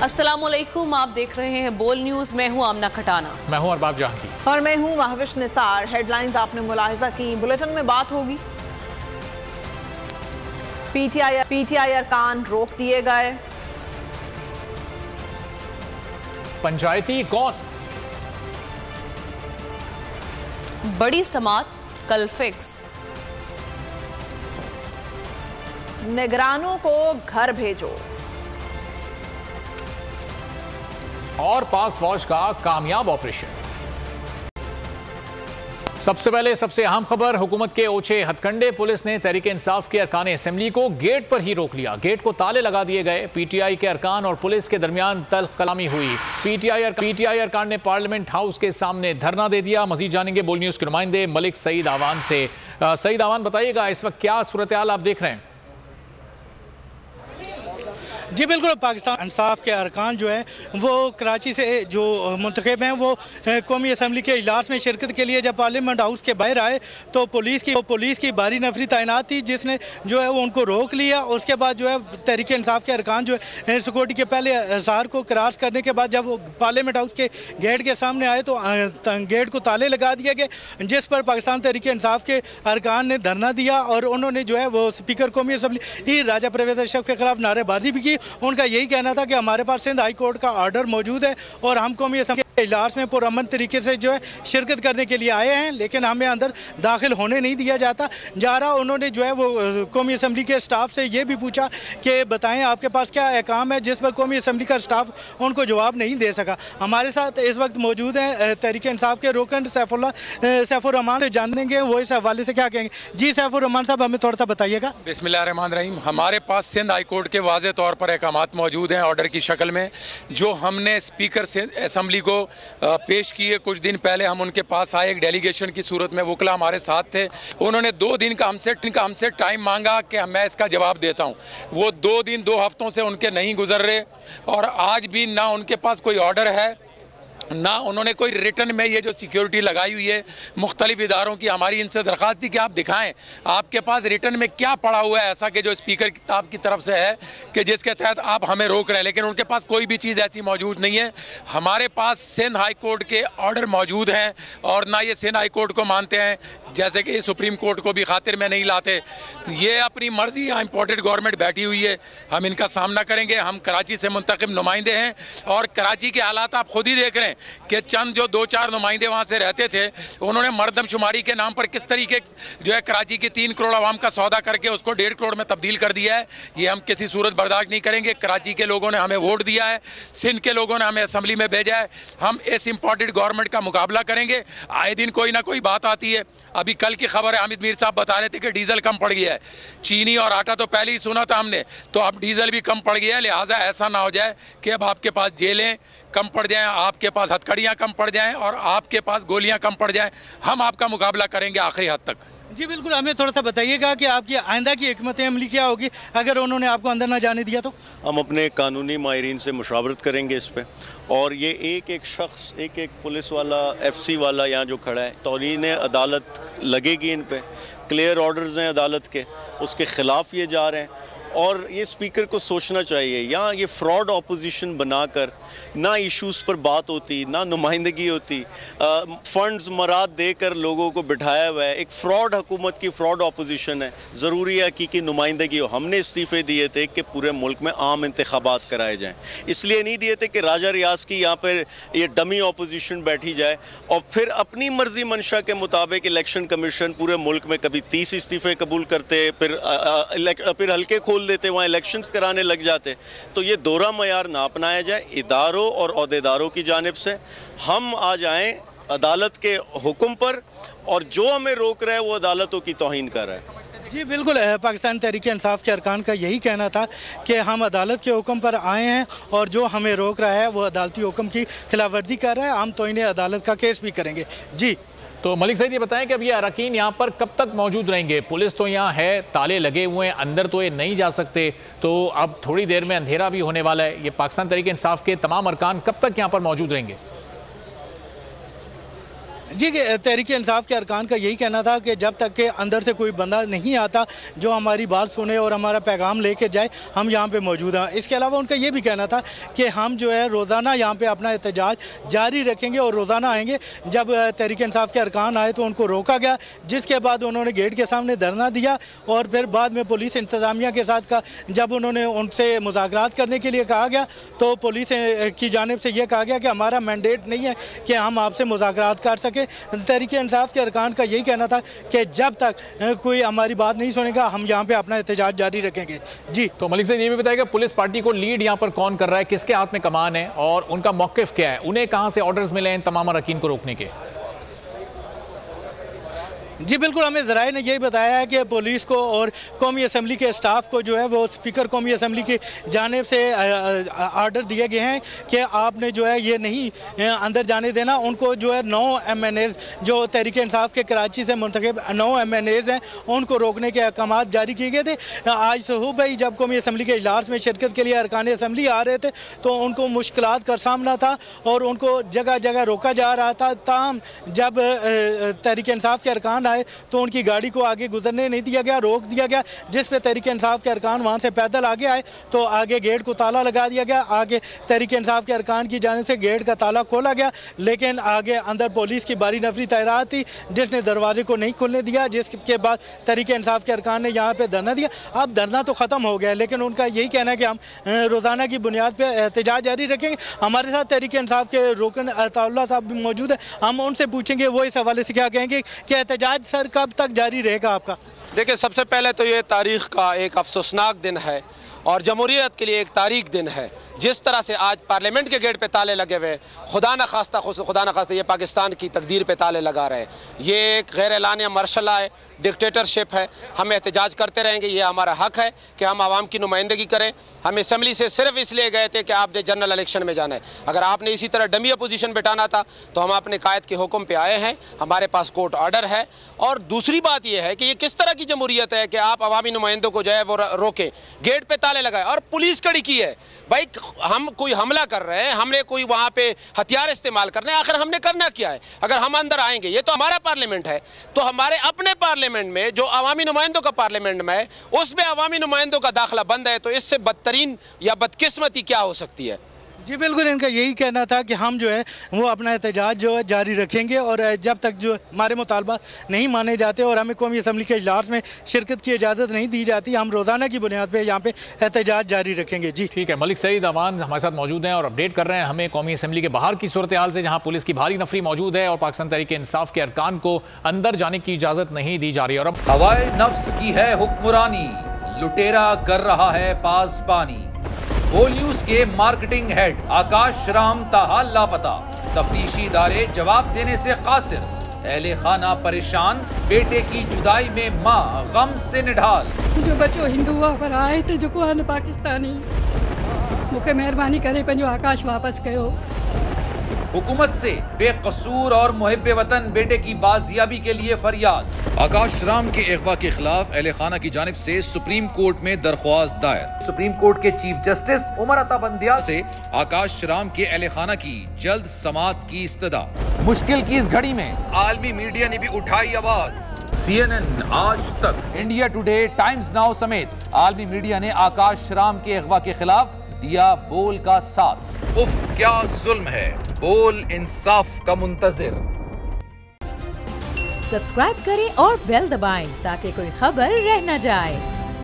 अस्सलामुअलैकुम, आप देख रहे हैं बोल न्यूज़। मैं हूं आमना खटाना। मैं हूं अरबाब जहांगीर और मैं हूं महविश निसार। हेडलाइंस आपने मुलाहिजा की, बुलेटिन में बात होगी। पीटीआई अरकान रोक दिए गए। पंचायती कौन? बड़ी समात कल फिक्स। निगरानों को घर भेजो। और पाक फौज का कामयाब ऑपरेशन। सबसे पहले सबसे अहम खबर, हुकूमत के ओछे हथकंडे। पुलिस ने तहरीक इंसाफ के अरकान असेंबली को गेट पर ही रोक लिया। गेट को ताले लगा दिए गए। पीटीआई के अरकान और पुलिस के दरमियान तल्ख कलामी हुई। पीटीआई अरकान ने पार्लियामेंट हाउस के सामने धरना दे दिया। मजीद जानेंगे बोल न्यूज के नुमाइंदे मलिक सईद आवान से। सईद आवान, बताइएगा इस वक्त क्या सूरत हाल आप देख रहे हैं? जी बिल्कुल, पाकिस्तान इंसाफ के अरकान जो है वो कराची से जो मुंतखब हैं वो कौमी असम्बली के इजलास में शिरकत के लिए जब पार्लियामेंट हाउस के बाहर आए तो पुलिस की भारी नफरी तैनात थी, जिसने जो है वो उनको रोक लिया। उसके बाद जो है तहरीक इंसाफ के अरकान जो है सिक्योरिटी के पहले अज़हार को क्रॉस करने के बाद जब वो पार्लियामेंट हाउस के गेट के सामने आए तो गेट को ताले लगा दिए गए, जिस पर पाकिस्तान तहरीक इंसाफ के अरकान ने धरना दिया और उन्होंने जो है वो स्पीकर कौमी असम्बली राजा परवेज़ अशरफ के खिलाफ नारेबाजी भी की। उनका यही कहना था कि हमारे पास सिंध हाई कोर्ट का ऑर्डर मौजूद है और हम कौमी असम्बली के इजलास में पुरअमन तरीके से जो है शिरकत करने के लिए आए हैं, लेकिन हमें अंदर दाखिल होने नहीं दिया जा रहा। उन्होंने जो है वो कौमी असम्बली के स्टाफ से ये भी पूछा कि बताएं आपके पास क्या अहकाम है, जिस पर कौमी असम्बली का स्टाफ उनको जवाब नहीं दे सका। हमारे साथ इस वक्त मौजूद हैं तहरीक इंसाफ के रुकन सैफुर्रहमान से जान देंगे वो इस हवाले से क्या कहेंगे। जी सैफुर्रहमान साहब, हमें थोड़ा सा बताइएगा। बिस्मिल्लाहिर्रहमानिर्रहीम। हमारे पास सिंध हाई कोर्ट के वाज़े तौर पर अहकाम मौजूद हैं ऑर्डर की शक्ल में, जो हमने स्पीकर से असम्बली को पेश किए। कुछ दिन पहले हम उनके पास आए, एक डेलीगेशन की सूरत में वकला हमारे साथ थे। उन्होंने 2 दिन का हमसे टाइम मांगा कि मैं इसका जवाब देता हूँ। वो 2 दिन 2 हफ्तों से उनके नहीं गुजर रहे और आज भी ना उनके पास कोई ऑर्डर है ना उन्होंने कोई रिटर्न में ये जो सिक्योरिटी लगाई हुई है मुख्तलिफ इदारों की। हमारी इनसे दरख्वास्त थी कि आप दिखाएं आपके पास रिटर्न में क्या पड़ा हुआ है ऐसा कि जो स्पीकर किताब की तरफ से है कि जिसके तहत आप हमें रोक रहे हैं, लेकिन उनके पास कोई भी चीज़ ऐसी मौजूद नहीं है। हमारे पास सिंध हाई कोर्ट के ऑर्डर मौजूद हैं और ना ये सिंध हाई कोर्ट को मानते हैं, जैसे कि सुप्रीम कोर्ट को भी खातिर में नहीं लाते। ये अपनी मर्जी, यहाँ इम्पोर्टेड गवर्नमेंट बैठी हुई है, हम इनका सामना करेंगे। हम कराची से मुंतखब नुमाइंदे हैं और कराची के हालात आप खुद ही देख रहे हैं कि चंद जो 2-4 नुमाइंदे वहाँ से रहते थे, उन्होंने मरदमशुमारी के नाम पर किस तरीके जो है कराची की 3 करोड़ आवाम का सौदा करके उसको 1.5 करोड़ में तब्दील कर दिया है। ये हम किसी सूरत बर्दाश्त नहीं करेंगे। कराची के लोगों ने हमें वोट दिया है, सिंध के लोगों ने हमें असम्बली में भेजा है। हम इस इम्पोर्टेड गवर्नमेंट का मुकाबला करेंगे। आए दिन कोई ना कोई बात आती है। अभी कल की खबर है, हामिद मीर साहब बता रहे थे कि डीजल कम पड़ गया है। चीनी और आटा तो पहले ही सुना था हमने, तो अब डीजल भी कम पड़ गया है। लिहाजा ऐसा ना हो जाए कि अब आपके पास जेलें कम पड़ जाएं, आपके पास हथकड़ियाँ कम पड़ जाएं और आपके पास गोलियाँ कम पड़ जाएं। हम आपका मुकाबला करेंगे आखिरी हद तक। जी बिल्कुल, हमें थोड़ा सा बताइएगा कि आपकी आइंदा की हिकमत अमली क्या होगी अगर उन्होंने आपको अंदर ना जाने दिया तो? हम अपने कानूनी माहिरीन से मुशावरत करेंगे इस पर, और ये एक शख्स, एक पुलिस वाला, FC वाला यहाँ जो खड़ा है, तौहीन अदालत लगेगी इन पर। क्लियर ऑर्डर्स हैं अदालत के, उसके ख़िलाफ़ ये जा रहे हैं और ये स्पीकर को सोचना चाहिए। यहाँ ये फ्रॉड ऑपोजिशन बनाकर ना इश्यूज़ पर बात होती, ना नुमाइंदगी होती, फंड्स मराद देकर लोगों को बिठाया हुआ है। एक फ्रॉड हुकूमत की फ्रॉड ऑपोजिशन है। ज़रूरी है कि नुमाइंदगी हो। हमने इस्तीफ़े दिए थे कि पूरे मुल्क में आम इंतखाबात कराए जाएँ, इसलिए नहीं दिए थे कि राजा रियाज की यहाँ पर ये डमी ऑपोजिशन बैठी जाए और फिर अपनी मर्जी मंशा के मुताबिक इलेक्शन कमीशन पूरे मुल्क में कभी 30 इस्तीफ़े कबूल करते, फिर हल्के खोल देते, वहाँ इलेक्शंस कराने लग जाते। तो ये दोहरा मयार ना अपनाया जाए। इदारों और ओहदेदारों की जानिब से हम आ जाएं अदालत के हुक्म पर, और जो हमें रोक रहा है वो अदालतों की तौहीन कर रहा है। जी बिल्कुल, पाकिस्तान तहरीक इंसाफ के अरकान का यही कहना था कि हम अदालत के हुक्म पर आए हैं और जो हमें रोक रहा है वो अदालती हुक्म की खिलाफवर्जी कर रहा है। हम तौहीन अदालत का केस भी करेंगे। जी तो मलिक सईद, ये बताएं कि अब ये अरकान यहाँ पर कब तक मौजूद रहेंगे? पुलिस तो यहाँ है, ताले लगे हुए हैं, अंदर तो ये नहीं जा सकते, तो अब थोड़ी देर में अंधेरा भी होने वाला है। ये पाकिस्तान तहरीक इंसाफ के तमाम अरकान कब तक यहाँ पर मौजूद रहेंगे? जी, तहरीक इंसाफ के अरकान का यही कहना था कि जब तक के अंदर से कोई बंदा नहीं आता जो हमारी बात सुने और हमारा पैगाम लेके जाए, हम यहाँ पे मौजूद हैं। इसके अलावा उनका ये भी कहना था कि हम जो है रोज़ाना यहाँ पे अपना एहतजाज जारी रखेंगे और रोज़ाना आएंगे। जब तहरीक इंसाफ के अरकान आए तो उनको रोका गया, जिसके बाद उन्होंने गेट के सामने धरना दिया और फिर बाद में पुलिस इंतज़ामिया के साथ का जब उन्होंने उनसे मुज़ाकरात करने के लिए कहा गया तो पुलिस की जानिब से ये कहा गया कि हमारा मैंडेट नहीं है कि हम आपसे मुज़ाकरात कर सकें। तहरीक इंसाफ के अरकान का यही कहना था कि जब तक कोई हमारी बात नहीं सुनेगा हम यहाँ पे अपना एहतजाज जारी रखेंगे। जी, तो मलिक से ये भी बताएगा पुलिस पार्टी को लीड यहाँ पर कौन कर रहा है, किसके हाथ में कमान है और उनका मौक़िफ़ क्या है, उन्हें कहाँ से ऑर्डर्स मिले हैं तमाम अरकान को रोकने के? जी बिल्कुल, हमें ज़राए ने यही बताया है कि पुलिस को और कौमी असम्बली के स्टाफ को जो है वो स्पीकर कौमी असम्बली की जानिब से आर्डर दिए गए हैं कि आपने जो है ये नहीं अंदर जाने देना। उनको जो है 9 MNAs जो तहरीक इंसाफ के कराची से मुंतखब 9 MNAs हैं उनको रोकने के अहकाम जारी किए गए थे। आज सुबह भाई जब कौमी असम्बली के इजलास में शिरकत के लिए अरकान असम्बली आ रहे थे तो उनको मुश्किलात का सामना था और उनको जगह जगह रोका जा रहा था। ताहम जब तहरीक इंसाफ के अरकान आए तो उनकी गाड़ी को आगे गुजरने नहीं दिया गया, रोक दिया गया, जिस पे तहरीक इंसाफ के अरकान वहाँ से पैदल आगे आए तो आगे गेट को ताला लगा दिया गया। आगे तहरीक इंसाफ के अरकान की जानिब से गेट का ताला खोला गया, लेकिन आगे अंदर पुलिस की बारी नफरी तैनात थी जिसने दरवाजे को नहीं खुलने दिया, जिसके बाद तहरीक इंसाफ के अरकान ने यहाँ पर धरना दिया। अब धरना तो ख़त्म हो गया, लेकिन उनका यही कहना है कि हम रोज़ाना की बुनियाद पर एहतजाज जारी रखेंगे। हमारे साथ तहरीक इंसाफ के रुकन अताउल्लाह साहब भी मौजूद है, हम उनसे पूछेंगे वो इस हवाले से क्या कहेंगे कि एहतजाज सर कब तक जारी रहेगा आपका? देखिए, सबसे पहले तो ये तारीख़ का एक अफसोसनाक दिन है और जमहूरियत के लिए एक तारीख दिन है। जिस तरह से आज पार्लियामेंट के गेट पे ताले लगे हुए, खुदा न खास्ता ये पाकिस्तान की तकदीर पे ताले लगा रहे हैं। ये एक गैर एलानिया मर्शला है, डिक्टेटरशिप है। हम एहतजाज करते रहेंगे, ये हमारा हक है कि हम आवाम की नुमाइंदगी करें। हम असम्बली से सिर्फ इसलिए गए थे कि आपने जनरल इलेक्शन में जाना है। अगर आपने इसी तरह डमी अपोजिशन बिठाना था तो हम अपने कायद के हुक्म पे आए हैं, हमारे पास कोर्ट ऑर्डर है। और दूसरी बात यह है कि ये किस तरह की जमहूरियत है कि आप अवामी नुमाइंदों को जो है वो रोके, गेट पे ताले लगाए और पुलिस कड़ी की है। भाई, हम कोई हमला कर रहे हैं, हमने कोई वहाँ पे हथियार इस्तेमाल करने, आखिर हमने करना क्या है? अगर हम अंदर आएंगे, ये तो हमारा पार्लियामेंट है, तो हमारे अपने पार्लियामेंट में जो अवामी नुमाइंदों का पार्लियामेंट में है उसमें अवामी नुमाइंदों का दाखिला बंद है, तो इससे बदतरीन या बदकिस्मती क्या हो सकती है? जी बिल्कुल, इनका यही कहना था कि हम जो है वो अपना एहतजाज जो है जारी रखेंगे और जब तक जो हमारे मुतालबा नहीं माने जाते और हमें कौमी असम्बली के इजलास में शिरकत की इजाज़त नहीं दी जाती, हम रोज़ाना की बुनियाद पे यहाँ पे एहतजाज जारी रखेंगे। जी ठीक है, मलिक सईद अवान हमारे साथ मौजूद हैं और अपडेट कर रहे हैं हमें कौमी असम्बली के बाहर की सूरत हाल से, जहाँ पुलिस की भारी नफरी मौजूद है और पाकिस्तान तहरीक इंसाफ के अरकान को अंदर जाने की इजाज़त नहीं दी जा रही। और अब हवाए नफ्स की है हुक्मरानी, लुटेरा कर रहा है पासबानी। बोल न्यूज के मार्केटिंग हेड आकाश राम ताहाल लापता, तफ्तीशी इदारे जवाब देने से कासिर, अहले खाना परेशान, बेटे की जुदाई में माँ गम से निढाल। जो बच्चों हिंदू पर आए थे जो को पाकिस्तानी, मुझे मेहरबानी करे पंजो आकाश वापस कयो। हुकूमत से बेकसूर और मुहिब्बे वतन बेटे की बाजियाबी के लिए फरियाद। आकाश राम के अगवा के खिलाफ अहले खाना की जानिब से सुप्रीम कोर्ट में दरख्वास्त दायर। सुप्रीम कोर्ट के चीफ जस्टिस उमर अता बंदियाल से आकाश राम के अहले खाना की जल्द समाअत की इस्तदा। मुश्किल की इस घड़ी में आलमी मीडिया ने भी उठाई आवाज। CNN, आज तक, इंडिया टुडे, टाइम्स नाउ समेत आलमी मीडिया ने आकाश राम के अगवा के खिलाफ दिया बोल का साथ। उफ, क्या जुल्म है, बोल इंसाफ का मुंतजिर। सब्सक्राइब करें और बेल दबाएं ताकि कोई खबर रह न जाए।